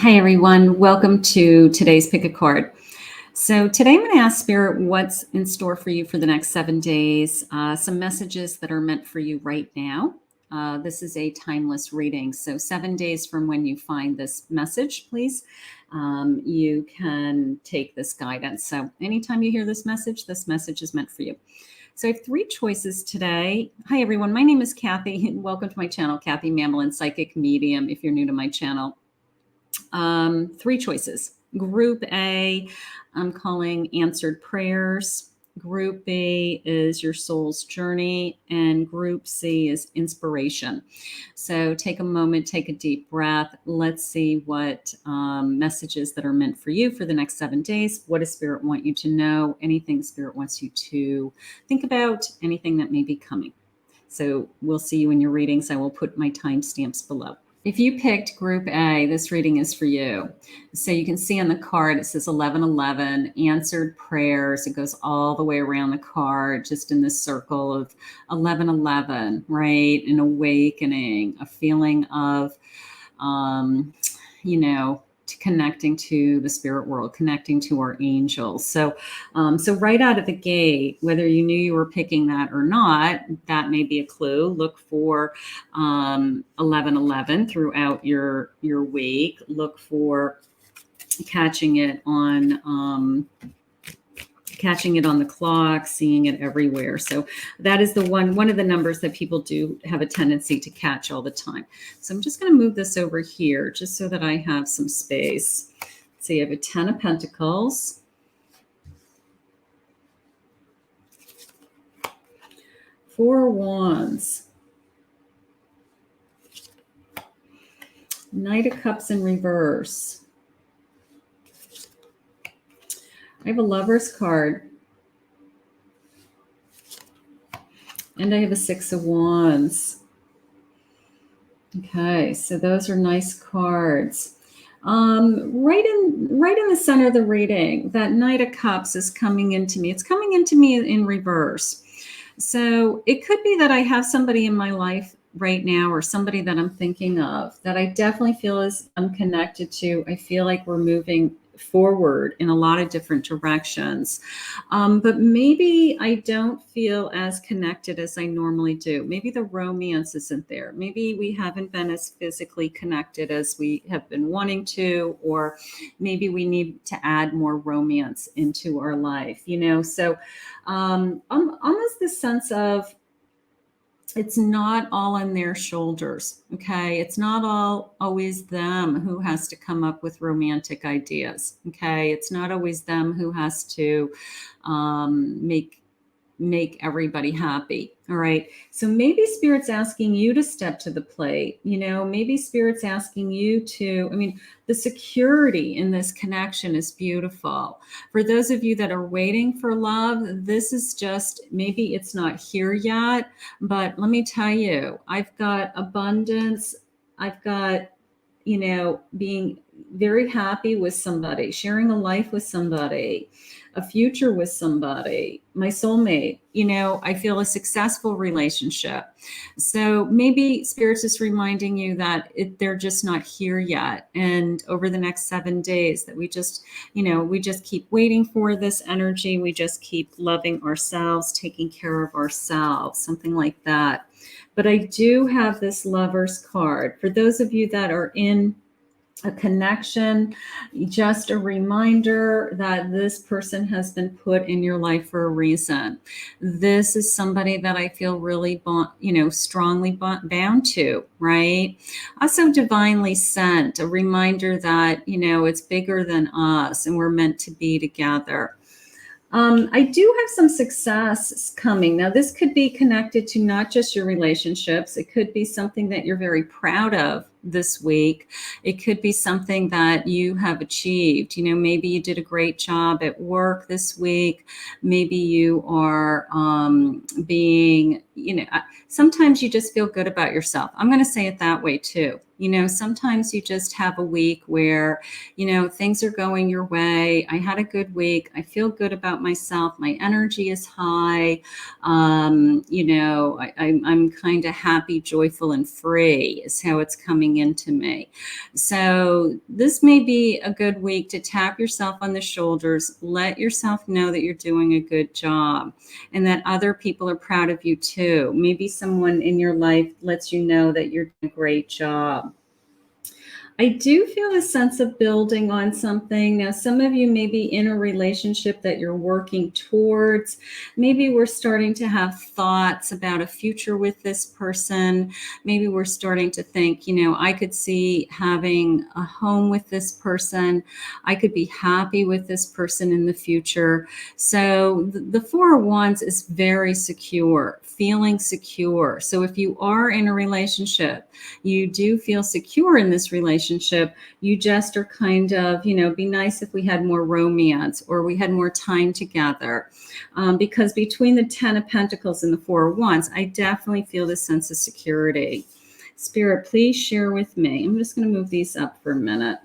Hi, everyone. Welcome to today's Pick a Card. So today I'm going to ask Spirit what's in store for you for the next 7 days, some messages that are meant for you right now. This is a timeless reading. So 7 days from when you find this message, please, you can take this guidance. So anytime you hear this message is meant for you. So I have 3 choices today. Hi, everyone. My name is Kathy. Welcome to my channel, Kathy Mamolen, Psychic Medium, if you're new to my channel. 3 choices. Group A, I'm calling answered prayers. Group B is your soul's journey. And Group C is inspiration. So take a moment, take a deep breath. Let's see what messages that are meant for you for the next 7 days. What does Spirit want you to know? Anything Spirit wants you to think about? Anything that may be coming. So we'll see you in your readings. I will put my timestamps below. If you picked Group A, this reading is for you. So you can see on the card, it says 1111, answered prayers. It goes all the way around the card, just in this circle of 1111, right? An awakening, a feeling of, connecting to the spirit world, connecting to our angels. So right out of the gate, whether you knew you were picking that or not, that may be a clue. Look for 1111 throughout your week. Look for catching it on the clock, seeing it everywhere. So that is one of the numbers that people do have a tendency to catch all the time. So I'm just going to move this over here just so that I have some space. So you have a 10 of Pentacles, 4 of Wands, Knight of Cups in reverse. I have a Lover's card. And I have a 6 of Wands. Okay, so those are nice cards. Right in the center of the reading, that Knight of Cups is coming into me. It's coming into me in reverse. So it could be that I have somebody in my life right now, or somebody that I'm thinking of, that I definitely feel as I'm connected to. I feel like we're moving forward in a lot of different directions. But maybe I don't feel as connected as I normally do. Maybe the romance isn't there. Maybe we haven't been as physically connected as we have been wanting to, or maybe we need to add more romance into our life, So almost the sense of, it's not all on their shoulders, okay? It's not always them who has to come up with romantic ideas, okay? It's not always them who has to make everybody happy, all right? So maybe Spirit's asking you to step to the plate, maybe Spirit's asking you to, the security in this connection is beautiful. For those of you that are waiting for love, this is just, maybe it's not here yet, but let me tell you, I've got abundance. I've got, being very happy with somebody, sharing a life with somebody, a future with somebody, my soulmate, I feel a successful relationship. So maybe Spirit's just reminding you that they're just not here yet. And over the next 7 days that we just keep waiting for this energy. We just keep loving ourselves, taking care of ourselves, something like that. But I do have this Lover's card. For those of you that are in a connection, just a reminder that this person has been put in your life for a reason. This is somebody that I feel really strongly bound to, right? Also divinely sent, a reminder that, it's bigger than us and we're meant to be together. I do have some success coming. Now, this could be connected to not just your relationships. It could be something that you're very proud of this week. It could be something that you have achieved. Maybe you did a great job at work this week. Maybe you are being sometimes you just feel good about yourself. I'm going to say it that way too. Sometimes you just have a week where, things are going your way. I had a good week. I feel good about myself. My energy is high. I'm kind of happy, joyful, and free is how it's coming into me. So this may be a good week to tap yourself on the shoulders, let yourself know that you're doing a good job and that other people are proud of you too. Maybe someone in your life lets you know that you're doing a great job. I do feel a sense of building on something. Now, some of you may be in a relationship that you're working towards. Maybe we're starting to have thoughts about a future with this person. Maybe we're starting to think, I could see having a home with this person. I could be happy with this person in the future. So the Four of Wands is very secure, feeling secure. So if you are in a relationship, you do feel secure in this relationship. You just are kind of, be nice if we had more romance or we had more time together. Because between the 10 of Pentacles and the Four of Wands, I definitely feel this sense of security. Spirit, please share with me. I'm just going to move these up for a minute.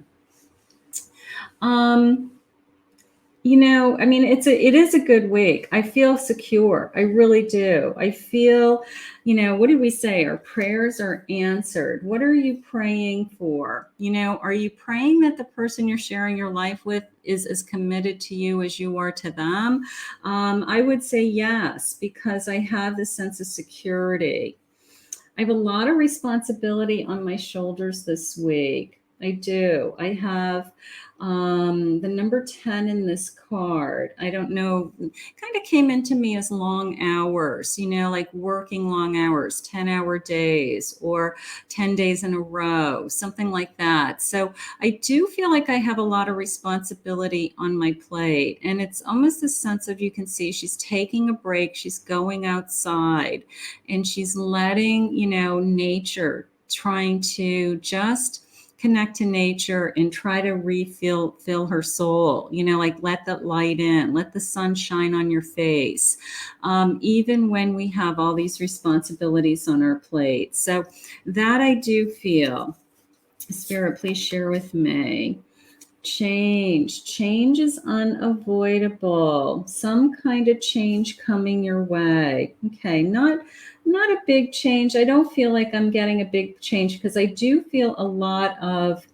It is a good week. I feel secure. I really do. I feel, what did we say? Our prayers are answered. What are you praying for? Are you praying that the person you're sharing your life with is as committed to you as you are to them? I would say yes, because I have this sense of security. I have a lot of responsibility on my shoulders this week. I do. I have the number 10 in this card. I don't know, kind of came into me as long hours, like working long hours, 10-hour days or 10 days in a row, something like that. So I do feel like I have a lot of responsibility on my plate. And it's almost a sense of, you can see she's taking a break. She's going outside and she's letting, nature, trying to just connect to nature and try to fill her soul, like let that light in, let the sun shine on your face, even when we have all these responsibilities on our plate. So that I do feel. Spirit, please share with me. Change is unavoidable. Some kind of change coming your way. Okay, not a big change. I don't feel like I'm getting a big change because I do feel a lot of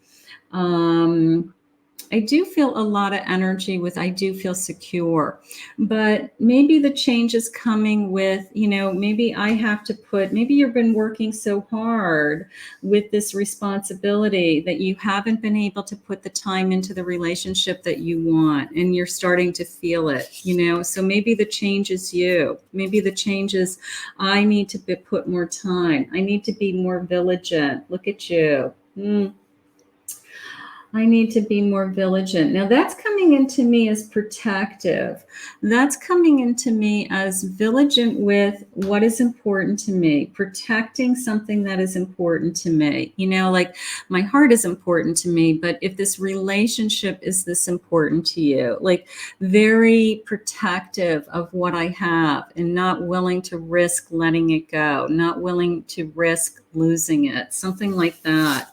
energy with, I do feel secure, but maybe the change is coming with, maybe I have to maybe you've been working so hard with this responsibility that you haven't been able to put the time into the relationship that you want, and you're starting to feel it, so maybe the change is you. Maybe the change is, I need to put more time. I need to be more vigilant. Look at you. I need to be more vigilant. Now that's coming into me as protective. That's coming into me as vigilant with what is important to me, protecting something that is important to me. Like my heart is important to me, but if this relationship is this important to you, like very protective of what I have and not willing to risk letting it go, not willing to risk losing it, something like that.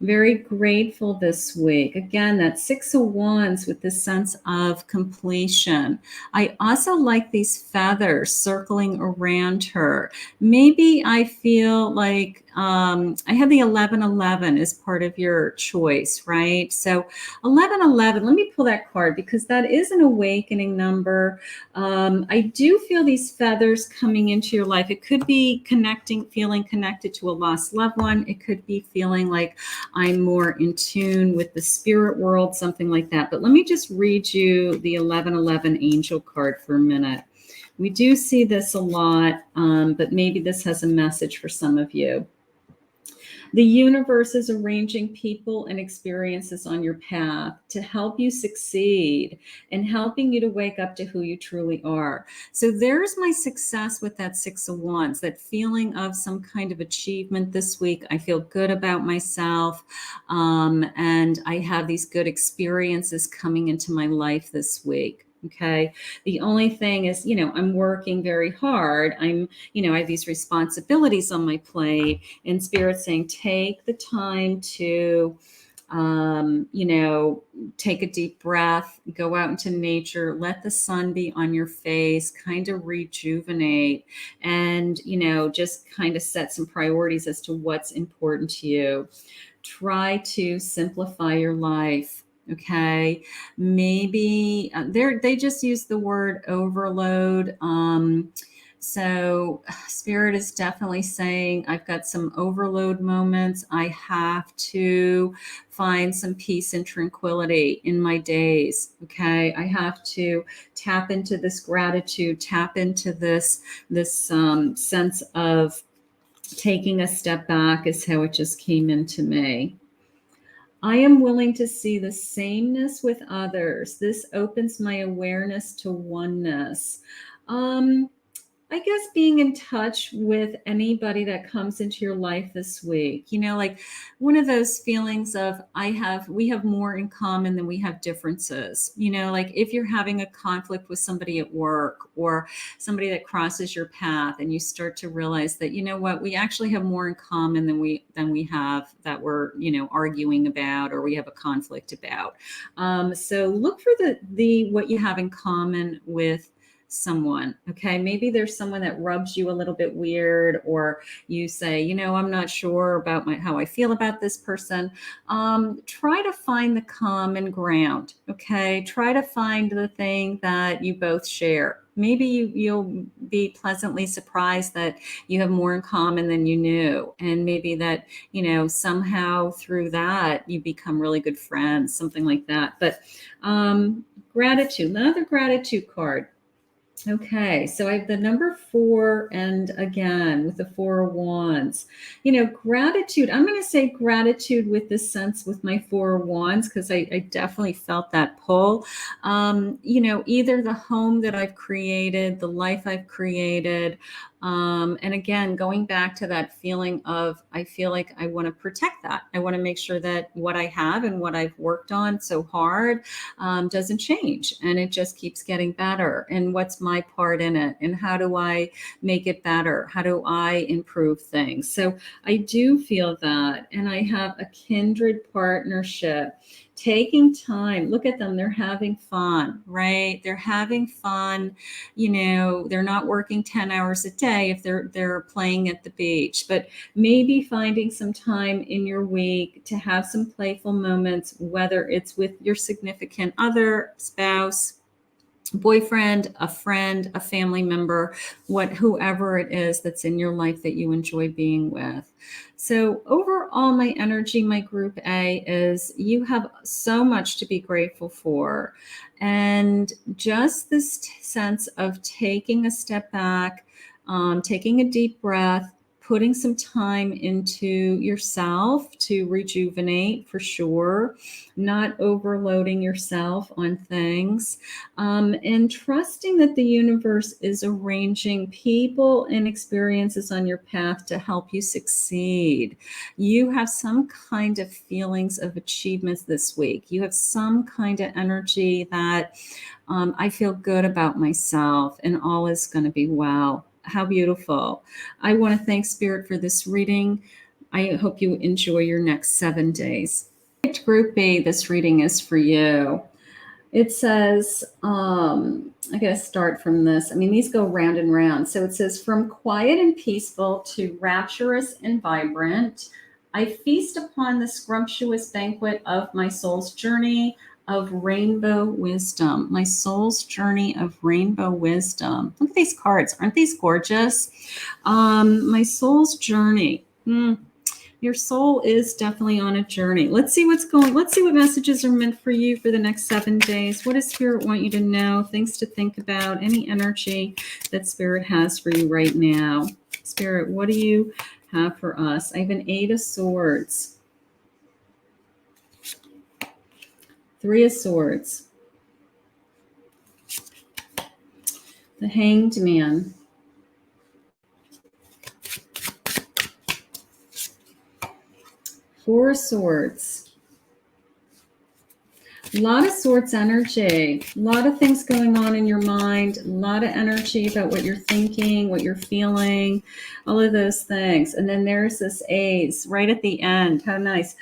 Very grateful this week. Again, that Six of Wands with this sense of completion. I also like these feathers circling around her. Maybe I feel like I have the 1111 as part of your choice, right? So 1111, let me pull that card because that is an awakening number. I do feel these feathers coming into your life. It could be feeling connected to a lost loved one. It could be feeling like I'm more in tune with the spirit world, something like that. But let me just read you the 1111 angel card for a minute. We do see this a lot, but maybe this has a message for some of you. The universe is arranging people and experiences on your path to help you succeed and helping you to wake up to who you truly are. So there's my success with that Six of Wands, that feeling of some kind of achievement this week. I feel good about myself, and I have these good experiences coming into my life this week. Okay. The only thing is, I'm working very hard. I have these responsibilities on my plate, and Spirit saying, take the time to, take a deep breath, go out into nature, let the sun be on your face, kind of rejuvenate, and, just kind of set some priorities as to what's important to you. Try to simplify your life. Okay. Maybe they just use the word overload. So Spirit is definitely saying, I've got some overload moments. I have to find some peace and tranquility in my days. Okay. I have to tap into this gratitude, tap into this sense of taking a step back, is how it just came into me. I am willing to see the sameness with others. This opens my awareness to oneness. I guess being in touch with anybody that comes into your life this week, like one of those feelings of we have more in common than we have differences. Like if you're having a conflict with somebody at work or somebody that crosses your path, and you start to realize that, what, we actually have more in common than we have that we're, arguing about, or we have a conflict about. So look for the what you have in common with someone. Okay. Maybe there's someone that rubs you a little bit weird, or you say, I'm not sure about how I feel about this person. Try to find the common ground. Okay. Try to find the thing that you both share. Maybe you'll be pleasantly surprised that you have more in common than you knew. And maybe that, somehow through that you become really good friends, something like that. But gratitude, another gratitude card. Okay, so I have the number 4, and again with the 4 of Wands. Gratitude. I'm going to say gratitude with this sense with my 4 of Wands, because I definitely felt that pull. Either the home that I've created, the life I've created, and again, going back to that feeling of, I feel like I want to protect that. I want to make sure that what I have and what I've worked on so hard doesn't change, and it just keeps getting better. And what's my part in it? And how do I make it better? How do I improve things? So I do feel that. And I have a kindred partnership. Taking time, look at them, they're having fun, right? They're having fun. They're not working 10 hours a day if they're playing at the beach, but maybe finding some time in your week to have some playful moments, whether it's with your significant other, spouse, boyfriend, a friend, a family member, whoever it is that's in your life that you enjoy being with. So overall, my energy, my group A, is you have so much to be grateful for. And just this sense of taking a step back, taking a deep breath, putting some time into yourself to rejuvenate, for sure, not overloading yourself on things, and trusting that the universe is arranging people and experiences on your path to help you succeed. You have some kind of feelings of achievements this week. You have some kind of energy that I feel good about myself, and all is going to be well. How beautiful. I want to thank Spirit for this reading. I hope you enjoy your next 7 days. Group B, this reading is for you. It says, I got to start from this. These go round and round. So it says, from quiet and peaceful to rapturous and vibrant, I feast upon the scrumptious banquet of my soul's journey of rainbow wisdom. My soul's journey of rainbow wisdom. Look at these cards. Aren't these gorgeous? My soul's journey. Your soul is definitely on a journey. Let's see what messages are meant for you for the next 7 days. What does Spirit want you to know? Things to think about, any energy that Spirit has for you right now. Spirit, what do you have for us? I have an 8 of Swords. 3 of Swords. The Hanged Man. Four of Swords. A lot of Swords energy, a lot of things going on in your mind, a lot of energy about what you're thinking, what you're feeling, all of those things. And then there's this Ace right at the end. How nice.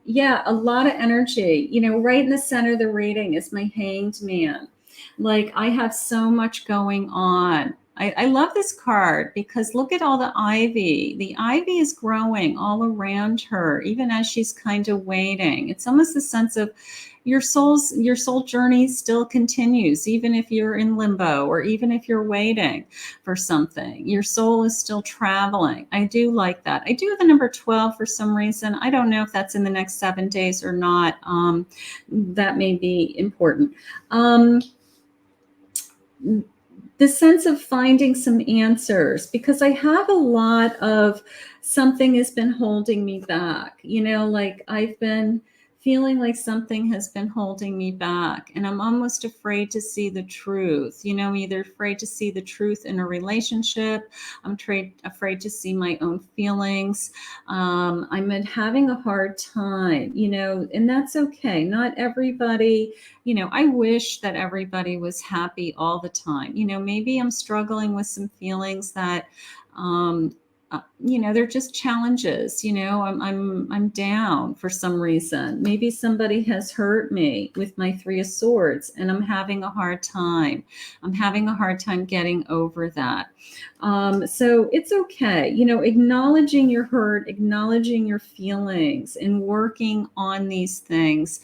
Yeah, a lot of energy. You know, right in the center of the reading is my Hanged Man. Like, I have so much going on. I love this card because look at all the ivy. The ivy is growing all around her, even as she's kind of waiting. It's almost a sense of your soul journey still continues, even if you're in limbo or even if you're waiting for something. Your soul is still traveling. I do like that. I do have the number 12 for some reason. I don't know if that's in the next 7 days or not. That may be important. The sense of finding some answers, because I have a lot of something has been holding me back. You know, like I've been feeling like something has been holding me back, and I'm almost afraid to see the truth. You know, I'm either afraid to see the truth in a relationship, I'm afraid to see my own feelings. I'm having a hard time, you know, and that's okay. Not everybody, you know, I wish that everybody was happy all the time. You know, maybe I'm struggling with some feelings that, you know, they're just challenges. You know, I'm down for some reason. Maybe somebody has hurt me with my Three of Swords, and I'm having a hard time. I'm having a hard time getting over that. So it's okay, you know, acknowledging your hurt, acknowledging your feelings, and working on these things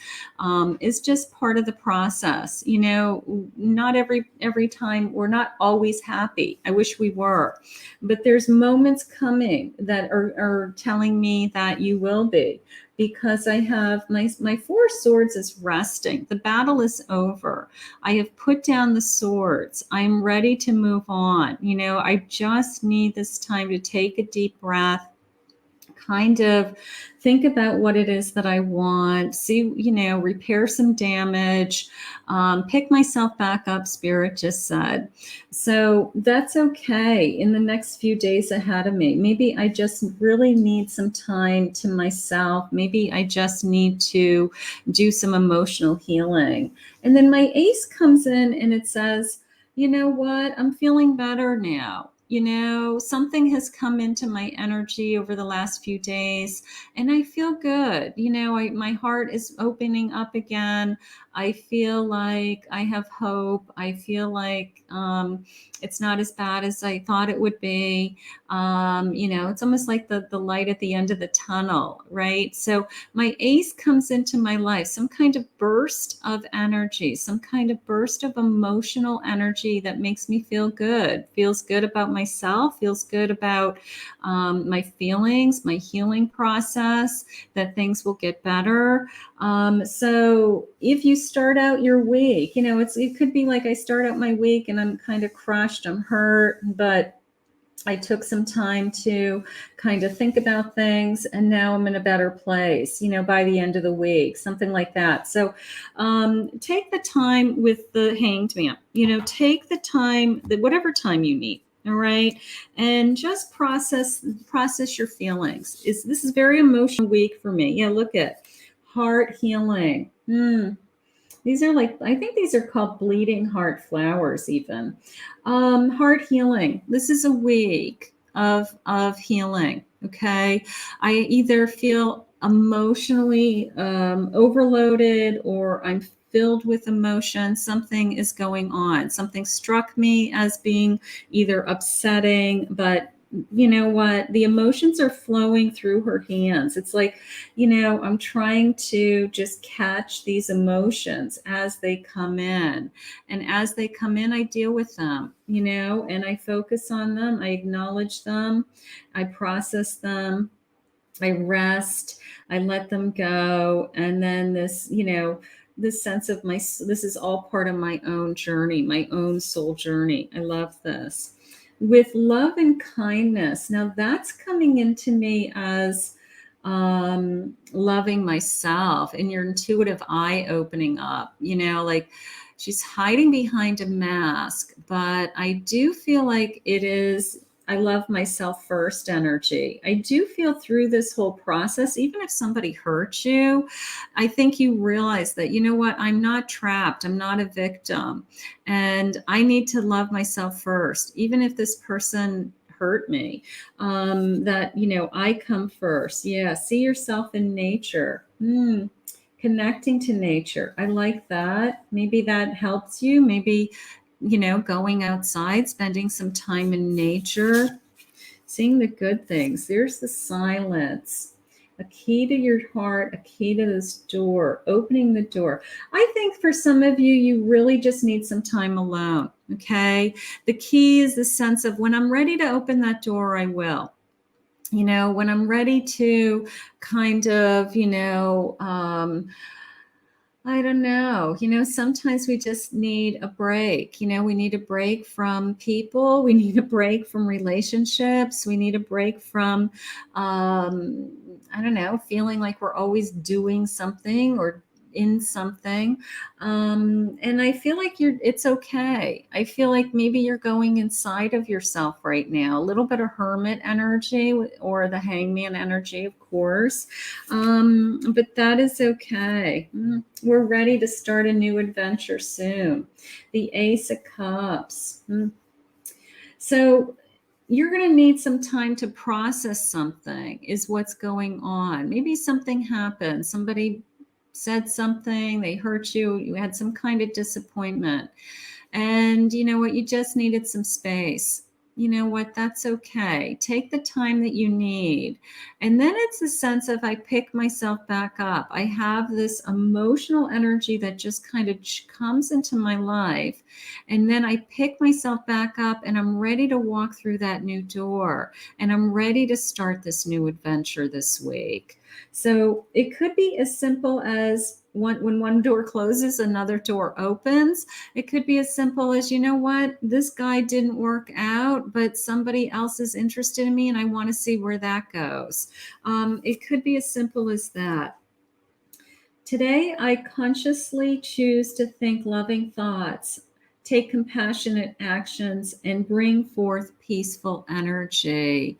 is just part of the process. You know, not every time, we're not always happy. I wish we were, but there's moments coming that are telling me that you will be, because I have my Four Swords is resting. The battle is over. I have put down the swords. I'm ready to move on. You know, I just need this time to take a deep breath, kind of think about what it is that I want, see, you know, repair some damage, pick myself back up, Spirit just said. So that's okay in the next few days ahead of me. Maybe I just really need some time to myself. Maybe I just need to do some emotional healing. And then my Ace comes in and it says, you know what? I'm feeling better now. You know, something has come into my energy over the last few days, and I feel good. You know, my heart is opening up again. I feel like I have hope. I feel like it's not as bad as I thought it would be. You know, it's almost like the light at the end of the tunnel, right? So my Ace comes into my life, some kind of burst of energy, some kind of burst of emotional energy that makes me feel good, feels good about myself, feels good about my feelings, my healing process, that things will get better. So if you start out your week, you know, it could be like I start out my week and I'm kind of crushed, I'm hurt, but I took some time to kind of think about things, and now I'm in a better place, you know, by the end of the week, something like that. So take the time with the Hanged Man, you know, take the time, whatever time you need. All right. And just process your feelings. This is very emotional week for me. Yeah, look at heart healing. These are like, I think these are called bleeding heart flowers even. Heart healing. This is a week of healing. Okay. I either feel emotionally overloaded, or I'm filled with emotion. Something is going on. Something struck me as being either upsetting, but you know what? The emotions are flowing through her hands. It's like, you know, I'm trying to just catch these emotions as they come in. And as they come in, I deal with them, you know, and I focus on them. I acknowledge them. I process them. I rest. I let them go. And then this, you know, this sense of this is all part of my own journey, my own soul journey. I love this. With love and kindness. Now that's coming into me as loving myself, and your intuitive eye opening up, you know, like she's hiding behind a mask, but I do feel like it is I love myself first energy. I do feel through this whole process, even if somebody hurts you, I think you realize that, you know what, I'm not trapped. I'm not a victim. And I need to love myself first, even if this person hurt me, that, you know, I come first. Yeah. See yourself in nature. Connecting to nature. I like that. Maybe that helps you. Maybe, you know, going outside, spending some time in nature, seeing the good things. There's the silence. A key to your heart, a key to this door, opening the door. I think for some of you, you really just need some time alone. Okay. The key is the sense of when I'm ready to open that door, I will. You know, when I'm ready to kind of, I don't know. You know, sometimes we just need a break. You know, we need a break from people. We need a break from relationships. We need a break from, I don't know, feeling like we're always doing something or in something. And I feel like it's okay. I feel like maybe you're going inside of yourself right now, a little bit of hermit energy or the hangman energy, of course. But that is okay. We're ready to start a new adventure soon. The Ace of Cups. So you're going to need some time to process something, is what's going on. Maybe something happened. Somebody said something, they hurt you, you had some kind of disappointment. And you know what? You just needed some space. You know what? That's okay. Take the time that you need. And then it's a sense of I pick myself back up. I have this emotional energy that just kind of comes into my life. And then I pick myself back up and I'm ready to walk through that new door. And I'm ready to start this new adventure this week. So it could be as simple as when one door closes, another door opens. It could be as simple as, you know what, this guy didn't work out, but somebody else is interested in me and I want to see where that goes. It could be as simple as that. Today, I consciously choose to think loving thoughts, take compassionate actions, and bring forth peaceful energy.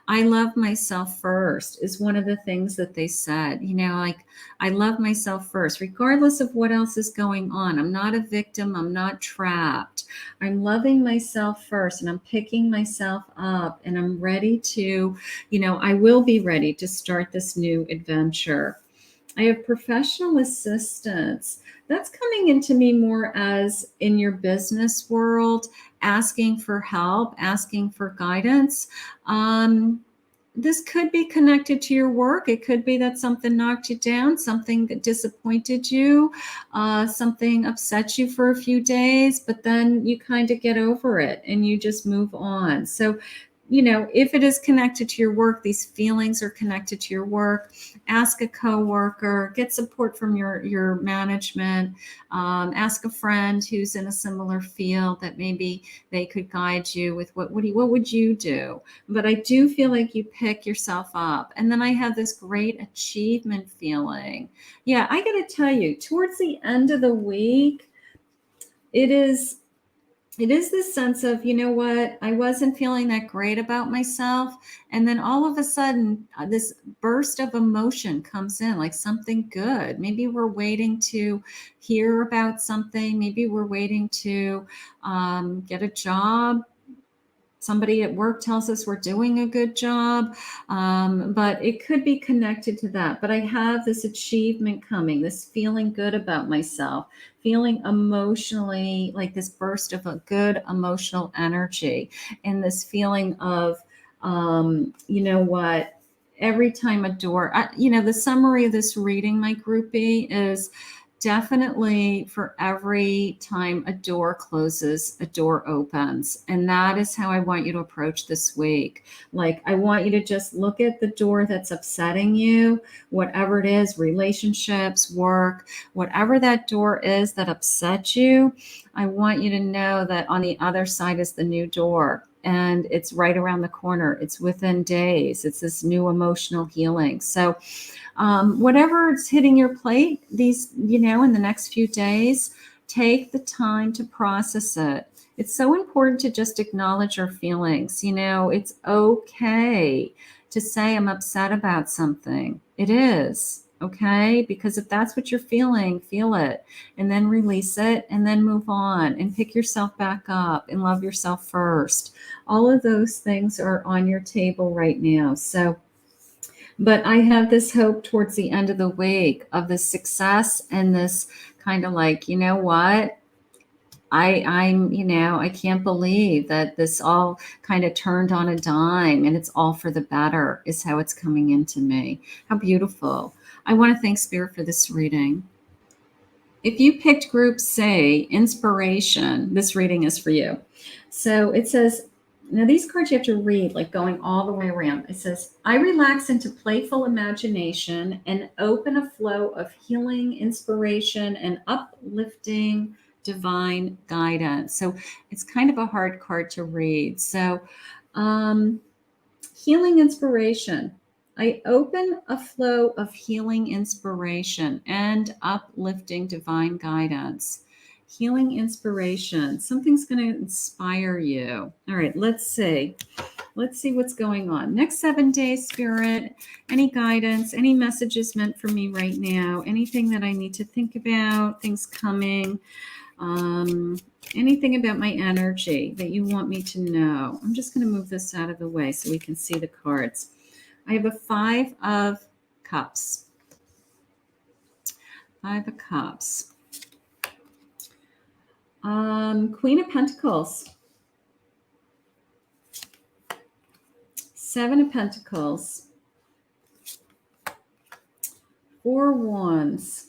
I love myself first is one of the things that they said. You know, like, I love myself first, regardless of what else is going on. I'm not a victim. I'm not trapped. I'm loving myself first and I'm picking myself up and I'm ready to, you know, I will be ready to start this new adventure. I have professional assistance. That's coming into me more as in your business world, asking for help, asking for guidance. This could be connected to your work. It could be that something knocked you down, something that disappointed you, something upset you for a few days, but then you kind of get over it and you just move on. So, you know, if it is connected to your work, these feelings are connected to your work, ask a coworker, get support from your management, ask a friend who's in a similar field that maybe they could guide you with what would you do? But I do feel like you pick yourself up. And then I have this great achievement feeling. Yeah, I got to tell you, towards the end of the week, it is this sense of, you know what, I wasn't feeling that great about myself. And then all of a sudden, this burst of emotion comes in, like something good. Maybe we're waiting to hear about something. Maybe we're waiting to get a job. Somebody at work tells us we're doing a good job, but it could be connected to that. But I have this achievement coming, this feeling good about myself, feeling emotionally like this burst of a good emotional energy, and this feeling of, you know what, every time a door, the summary of this reading, my groupie, is definitely for every time a door closes, a door opens. And that is how I want you to approach this week. Like, I want you to just look at the door that's upsetting you, whatever it is, relationships, work, whatever that door is that upsets you. I want you to know that on the other side is the new door. And it's right around the corner. It's within days. It's this new emotional healing. So whatever is hitting your plate in the next few days, take the time to process it. It's so important to just acknowledge our feelings. It's okay to say I'm upset about something. It is, okay? Because if that's what you're feeling, feel it and then release it and then move on and pick yourself back up and love yourself first. All of those things are on your table right now. So, but I have this hope towards the end of the week of this success and this kind of like, you know what? I can't believe that this all kind of turned on a dime and it's all for the better is how it's coming into me. How beautiful. I want to thank Spirit for this reading. If you picked group C, inspiration, this reading is for you. So it says, now these cards you have to read like going all the way around. It says, I relax into playful imagination and open a flow of healing, inspiration, and uplifting divine guidance. So it's kind of a hard card to read. So healing inspiration. I open a flow of healing inspiration and uplifting divine guidance. Healing inspiration. Something's going to inspire you. All right, let's see. Let's see what's going on. Next 7 days, Spirit, any guidance, any messages meant for me right now, anything that I need to think about, things coming, anything about my energy that you want me to know. I'm just going to move this out of the way so we can see the cards. I have a 5 of Cups. 5 of Cups. Queen of Pentacles. 7 of Pentacles. 4 Wands.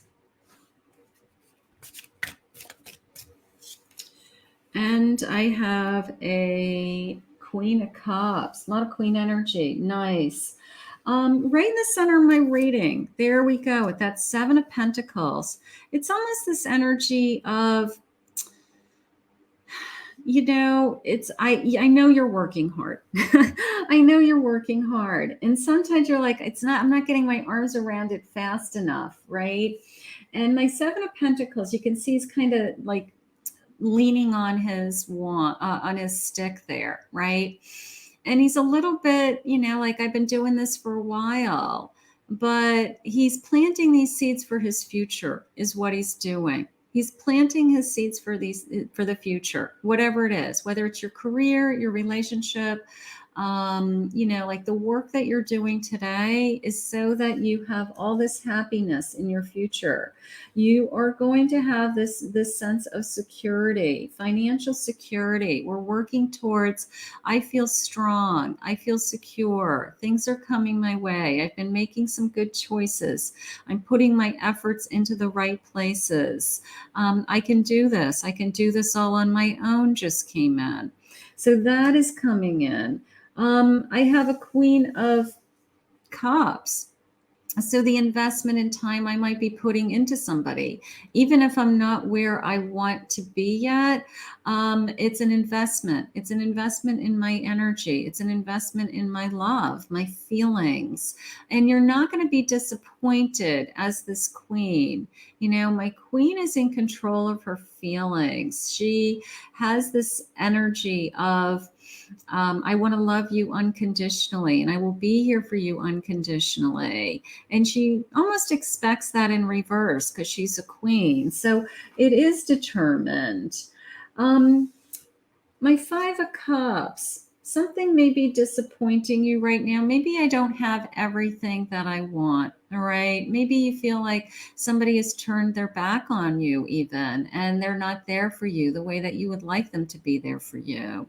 And I have a Queen of Cups. A lot of Queen energy. Nice. Right in the center of my reading. There we go with that 7 of Pentacles. It's almost this energy of, I know you're working hard. I know you're working hard. And sometimes you're like, I'm not getting my arms around it fast enough, right? And my 7 of Pentacles, you can see he's kind of like leaning on his on his stick there, right? And he's a little bit, like I've been doing this for a while, but he's planting these seeds for his future is what he's doing. He's planting his seeds for the future, whatever it is, whether it's your career, your relationship, like the work that you're doing today is so that you have all this happiness in your future. You are going to have this sense of security, financial security. We're working towards, I feel strong, I feel secure, things are coming my way. I've been making some good choices. I'm putting my efforts into the right places. I can do this. I can do this all on my own just came in. So that is coming in. I have a Queen of Cups. So the investment in time I might be putting into somebody, even if I'm not where I want to be yet, it's an investment. It's an investment in my energy. It's an investment in my love, my feelings. And you're not going to be disappointed as this queen. My queen is in control of her feelings. She has this energy of, I want to love you unconditionally, and I will be here for you unconditionally. And she almost expects that in reverse because she's a queen. So it is determined. My 5 of Cups. Something may be disappointing you right now. Maybe I don't have everything that I want. All right. Maybe you feel like somebody has turned their back on you even, and they're not there for you the way that you would like them to be there for you.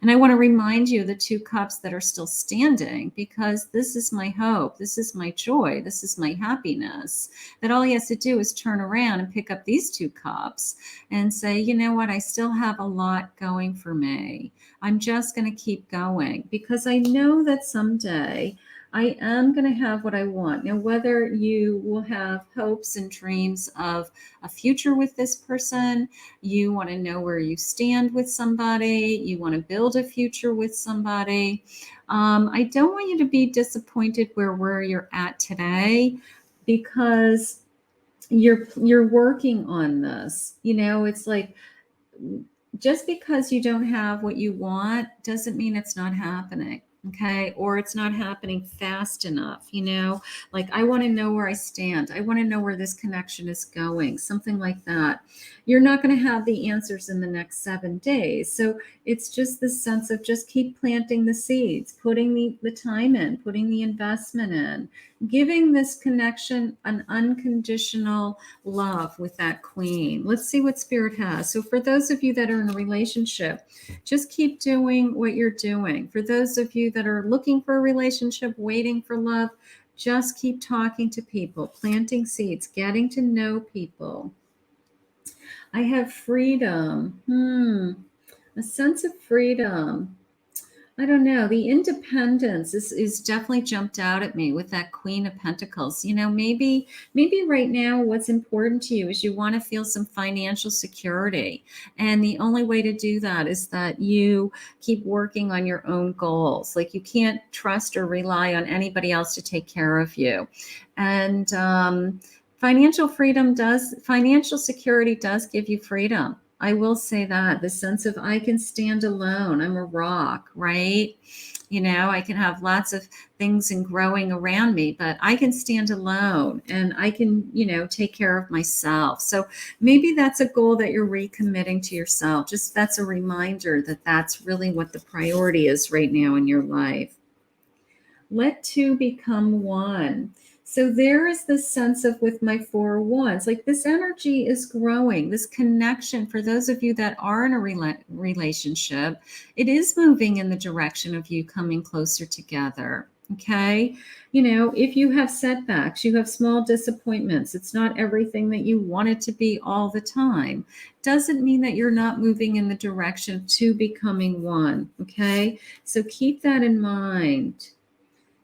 And I want to remind you of the 2 cups that are still standing, because this is my hope. This is my joy. This is my happiness. That all he has to do is turn around and pick up these 2 cups and say, you know what? I still have a lot going for me. I'm just going to keep going because I know that someday I am going to have what I want. Now, whether you will have hopes and dreams of a future with this person, you want to know where you stand with somebody, you want to build a future with somebody. I don't want you to be disappointed where you're at today, because you're working on this. It's like just because you don't have what you want doesn't mean it's not happening. Okay. Or it's not happening fast enough. Like I want to know where I stand. I want to know where this connection is going, something like that. You're not going to have the answers in the next 7 days. So it's just this sense of just keep planting the seeds, putting the time in, putting the investment in, giving this connection an unconditional love with that queen. Let's see what spirit has. So for those of you that are in a relationship, just keep doing what you're doing. For those of you that are looking for a relationship, waiting for love, just keep talking to people, planting seeds, getting to know people. I have freedom. A sense of freedom. I don't know. The independence is definitely jumped out at me with that Queen of Pentacles. Maybe right now what's important to you is you want to feel some financial security. And the only way to do that is that you keep working on your own goals. Like you can't trust or rely on anybody else to take care of you. And financial security does give you freedom. I will say that the sense of I can stand alone. I'm a rock, right? I can have lots of things and growing around me, but I can stand alone and I can, take care of myself. So maybe that's a goal that you're recommitting to yourself. Just that's a reminder that that's really what the priority is right now in your life. Let two become one. So there is this sense of with my 4 of Wands, like this energy is growing, this connection for those of you that are in a relationship, it is moving in the direction of you coming closer together. Okay. If you have setbacks, you have small disappointments, it's not everything that you want it to be all the time. Doesn't mean that you're not moving in the direction of two becoming one. Okay. So keep that in mind.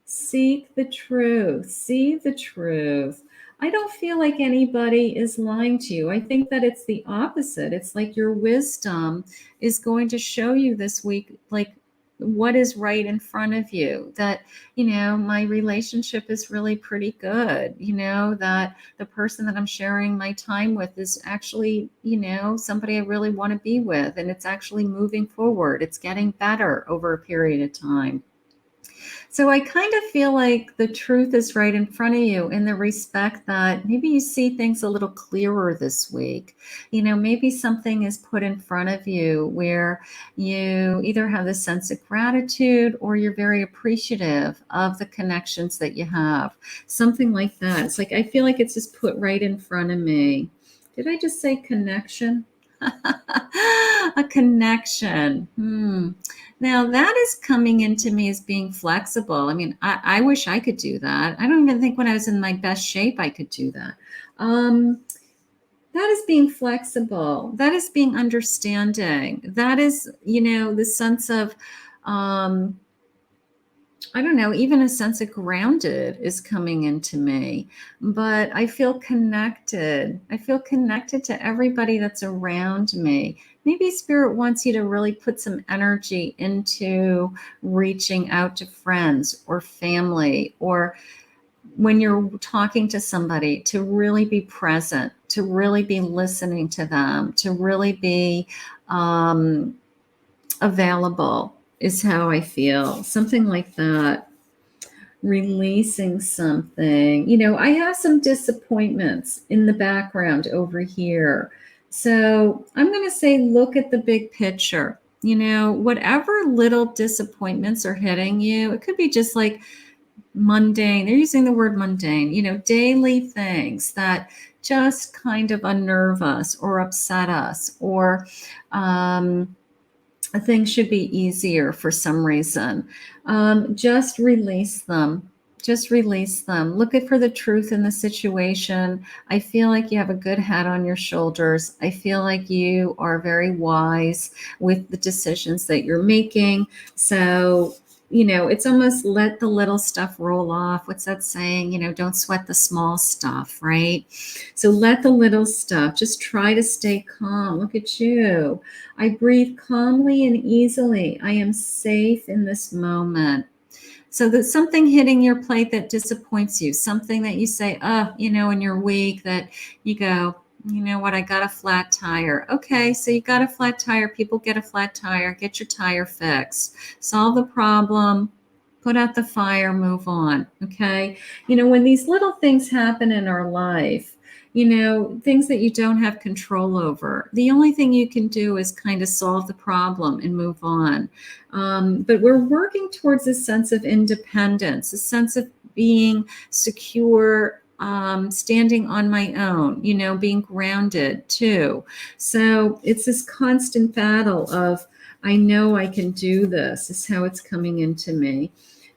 Seek the truth. See the truth. I don't feel like anybody is lying to you. I think that it's the opposite. It's like your wisdom is going to show you this week, like what is right in front of you. That, my relationship is really pretty good. That the person that I'm sharing my time with is actually, somebody I really want to be with. And it's actually moving forward. It's getting better over a period of time. So I kind of feel like the truth is right in front of you in the respect that maybe you see things a little clearer this week. Maybe something is put in front of you where you either have this sense of gratitude or you're very appreciative of the connections that you have. Something like that. It's like I feel like it's just put right in front of me. Did I just say connection? A connection. Now that is coming into me as being flexible. I mean, I wish I could do that. I don't even think when I was in my best shape, I could do that. That is being flexible. That is being understanding. That is, the sense of, I don't know, even a sense of grounded is coming into me, but I feel connected. I feel connected to everybody that's around me. Maybe spirit wants you to really put some energy into reaching out to friends or family, or when you're talking to somebody, to really be present, to really be listening to them, to really be available is how I feel. Something like that. Releasing something. I have some disappointments in the background over here. So I'm going to say, look at the big picture. Whatever little disappointments are hitting you, it could be just like mundane. They're using the word mundane, daily things that just kind of unnerve us or upset us, or things should be easier for some reason. Just release them. Just release them. Look for the truth in the situation. I feel like you have a good head on your shoulders. I feel like you are very wise with the decisions that you're making. So, it's almost let the little stuff roll off. What's that saying? Don't sweat the small stuff, right? So let the little stuff, just try to stay calm. Look at you. I breathe calmly and easily. I am safe in this moment. So there's something hitting your plate that disappoints you, something that you say, in your week that you go, You know what? I got a flat tire. Okay, so you got a flat tire. People get a flat tire. Get your tire fixed. Solve the problem. Put out the fire. Move on. Okay. When these little things happen in our life, things that you don't have control over, the only thing you can do is kind of solve the problem and move on. But we're working towards a sense of independence, a sense of being secure, standing on my own, being grounded too. So it's this constant battle of, I know I can do this, is how it's coming into me.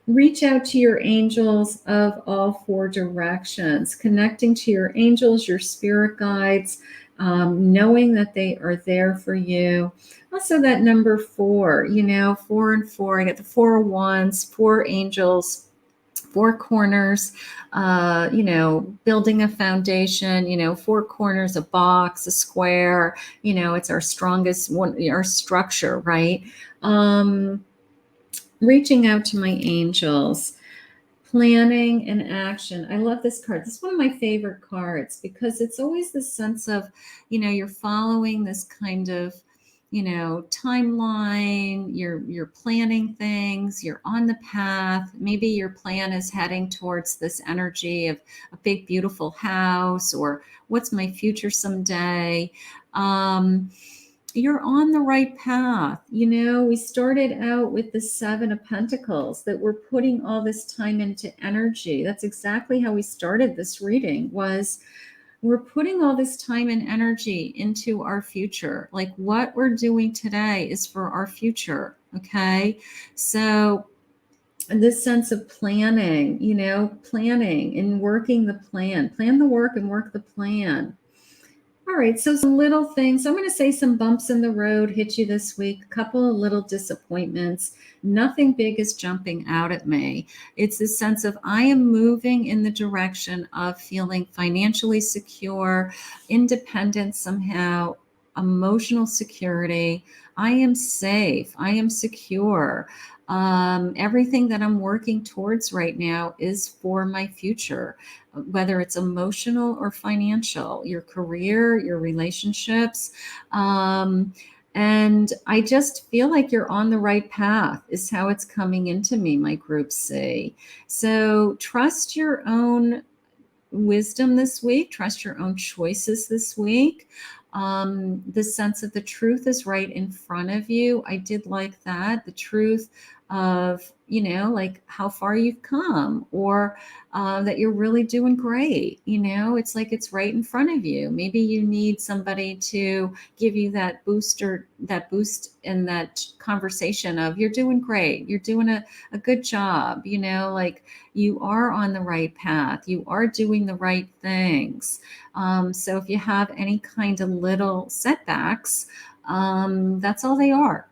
Reach out to your angels of all four directions, connecting to your angels, your spirit guides, knowing that they are there for you. Also, that number 4, 4 and 4, I get the 4 of Wands, 4 angels, 4 corners, building a foundation, 4 corners, a box, a square, it's our strongest one, our structure, right? Reaching out to my angels, planning and action. I love this card. This is one of my favorite cards because it's always the sense of, you're following this kind of, timeline, you're planning things, you're on the path. Maybe your plan is heading towards this energy of a big, beautiful house, or what's my future someday. You're on the right path. We started out with the 7 of Pentacles, that we're putting all this time into energy. That's exactly how we started this reading, was we're putting all this time and energy into our future. Like what we're doing today is for our future. Okay. So this sense of planning, planning and working the plan the work and work the plan. All right, so some little things. I'm going to say some bumps in the road hit you this week, a couple of little disappointments. Nothing big is jumping out at me. It's this sense of I am moving in the direction of feeling financially secure, independent somehow, emotional security. I am safe. I am secure. Everything that I'm working towards right now is for my future, whether it's emotional or financial, your career, your relationships. And I just feel like you're on the right path, is how it's coming into me, my group C. So trust your own wisdom this week, trust your own choices this week. The sense of the truth is right in front of you. I did like that. The truth of, like how far you've come, or that you're really doing great. It's like it's right in front of you. Maybe you need somebody to give you that boost in that conversation of you're doing great. You're doing a good job. Like you are on the right path. You are doing the right things. So if you have any kind of little setbacks, that's all they are.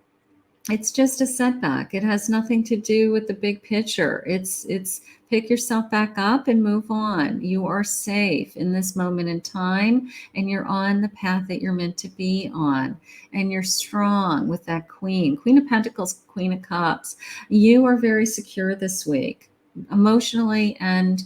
It's just a setback. It has nothing to do with the big picture. It's pick yourself back up and move on. You are safe in this moment in time, and you're on the path that you're meant to be on. And you're strong with that Queen of Pentacles, Queen of Cups. You are very secure this week, emotionally, and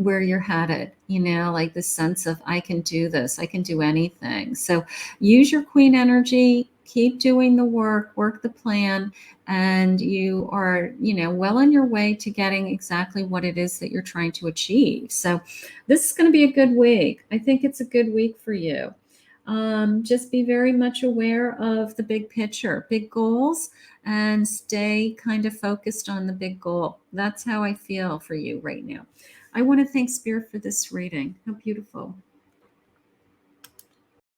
where you're headed, like the sense of I can do this, I can do anything. So use your Queen energy, keep doing the work the plan, and you are, well on your way to getting exactly what it is that you're trying to achieve. So this is going to be a good week. I think it's a good week for you. Just be very much aware of the big picture, big goals, and stay kind of focused on the big goal. That's how I feel for you right now. I want to thank Spirit for this reading. How beautiful.